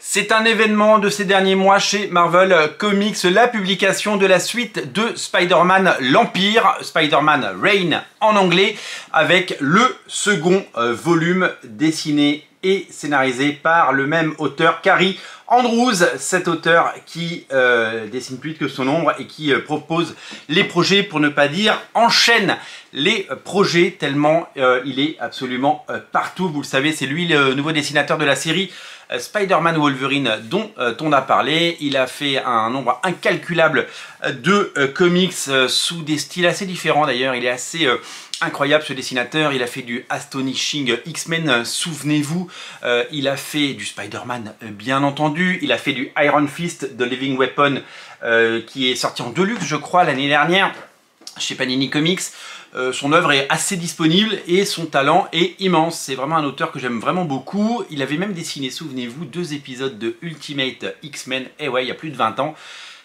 C'est un événement de ces derniers mois chez Marvel Comics, la publication de la suite de Spider-Man l'Empire, Spider-Man Reign en anglais, avec le second volume dessiné et scénarisé par le même auteur, Cary Andrews, cet auteur qui dessine plus vite que son ombre et qui propose les projets, pour ne pas dire enchaîne les projets, tellement il est absolument partout. Vous le savez, c'est lui le nouveau dessinateur de la série Spider-Man Wolverine dont on a parlé. Il a fait un nombre incalculable de comics sous des styles assez différents d'ailleurs. Il est assez incroyable ce dessinateur. Il a fait du Astonishing X-Men, souvenez-vous. Il a fait du Spider-Man bien entendu. Il a fait du Iron Fist, The Living Weapon, qui est sorti en deluxe je crois l'année dernière chez Panini Comics. Son œuvre est assez disponible et son talent est immense. C'est vraiment un auteur que j'aime vraiment beaucoup. Il avait même dessiné, souvenez-vous, 2 épisodes de Ultimate X-Men, et ouais, il y a plus de 20 ans,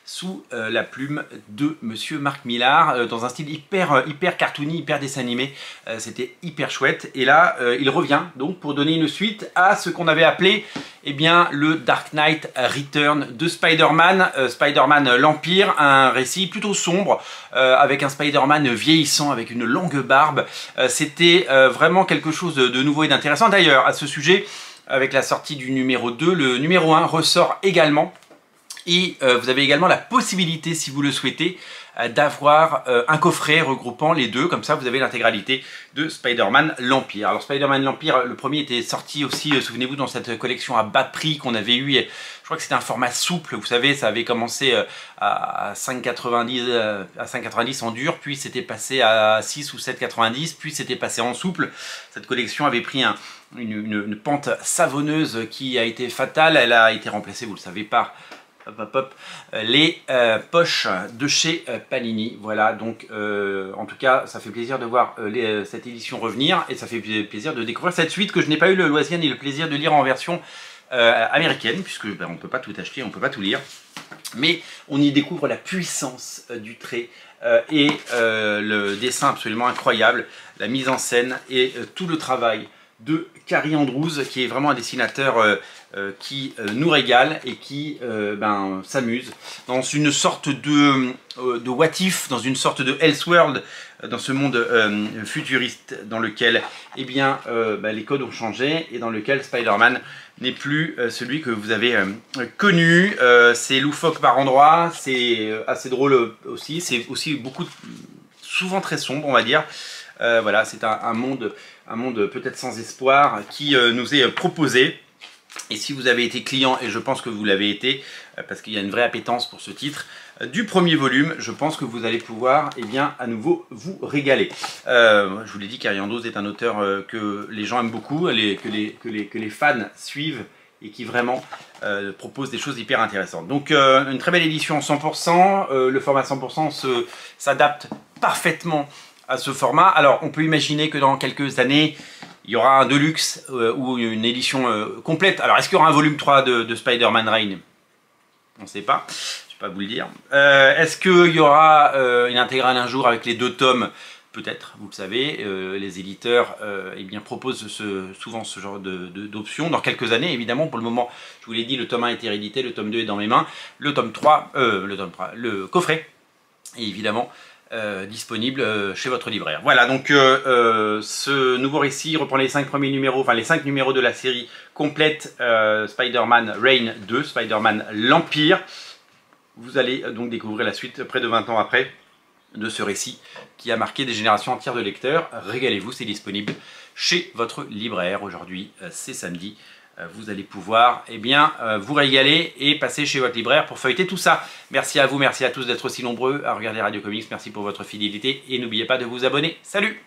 sous la plume de Monsieur Mark Millar, dans un style hyper cartoony, hyper dessin animé. C'était hyper chouette. Et là, il revient donc pour donner une suite à ce qu'on avait appelé le Dark Knight Return de Spider-Man, Spider-Man l'Empire, un récit plutôt sombre, avec un Spider-Man vieillissant, avec une longue barbe. C'était vraiment quelque chose de nouveau et d'intéressant. D'ailleurs, à ce sujet, avec la sortie du numéro 2, le numéro 1 ressort également. Et vous avez également la possibilité, si vous le souhaitez, d'avoir un coffret regroupant les deux. Comme ça, vous avez l'intégralité de Spider-Man l'Empire. Alors Spider-Man l'Empire, le premier était sorti aussi, souvenez-vous, dans cette collection à bas prix qu'on avait eu. Je crois que c'était un format souple, vous savez, ça avait commencé à 5,90 en dur, puis c'était passé à 6 ou 7,90, puis c'était passé en souple. Cette collection avait pris une pente savonneuse qui a été fatale. Elle a été remplacée, vous le savez, par les poches de chez Panini. Voilà, donc en tout cas ça fait plaisir de voir cette édition revenir, et ça fait plaisir de découvrir cette suite que je n'ai pas eu le loisir ni le plaisir de lire en version américaine, puisque on ne peut pas tout acheter, on ne peut pas tout lire, mais on y découvre la puissance du trait et le dessin absolument incroyable, la mise en scène et tout le travail de Cary Andrews, qui est vraiment un dessinateur qui nous régale et qui s'amuse dans une sorte de what if, dans une sorte de Elseworld, dans ce monde futuriste dans lequel les codes ont changé et dans lequel Spider-Man n'est plus celui que vous avez connu. C'est loufoque par endroits, c'est assez drôle aussi, c'est aussi souvent très sombre, on va dire. Voilà, c'est un monde peut-être sans espoir qui nous est proposé. Et si vous avez été client, et je pense que vous l'avez été, parce qu'il y a une vraie appétence pour ce titre, du premier volume, je pense que vous allez pouvoir à nouveau vous régaler. Je vous l'ai dit, Cary Andrews est un auteur que les gens aiment beaucoup, que les fans suivent, et qui vraiment propose des choses hyper intéressantes. Donc une très belle édition en 100%, le format 100% s'adapte parfaitement à ce format. Alors on peut imaginer que dans quelques années il y aura un deluxe ou une édition complète. Alors est-ce qu'il y aura un volume 3 de Spider-Man Reign? On ne sait pas, je ne vais pas vous le dire. Est-ce qu'il y aura une intégrale un jour avec les 2 tomes? Peut-être, vous le savez, les éditeurs proposent souvent ce genre d'options. Dans quelques années, évidemment, pour le moment, je vous l'ai dit, le tome 1 a été réédité, le tome 2 est dans mes mains, le coffret est évidemment disponible chez votre libraire. Voilà, donc ce nouveau récit reprend les 5 premiers numéros, enfin les 5 numéros de la série complète Spider-Man Reign 2, Spider-Man l'Empire. Vous allez donc découvrir la suite près de 20 ans après de ce récit qui a marqué des générations entières de lecteurs. Régalez-vous, c'est disponible chez votre libraire. Aujourd'hui, c'est samedi. Vous allez pouvoir vous régaler et passer chez votre libraire pour feuilleter tout ça. Merci à vous, merci à tous d'être aussi nombreux à regarder Radio Comics. Merci pour votre fidélité et n'oubliez pas de vous abonner. Salut!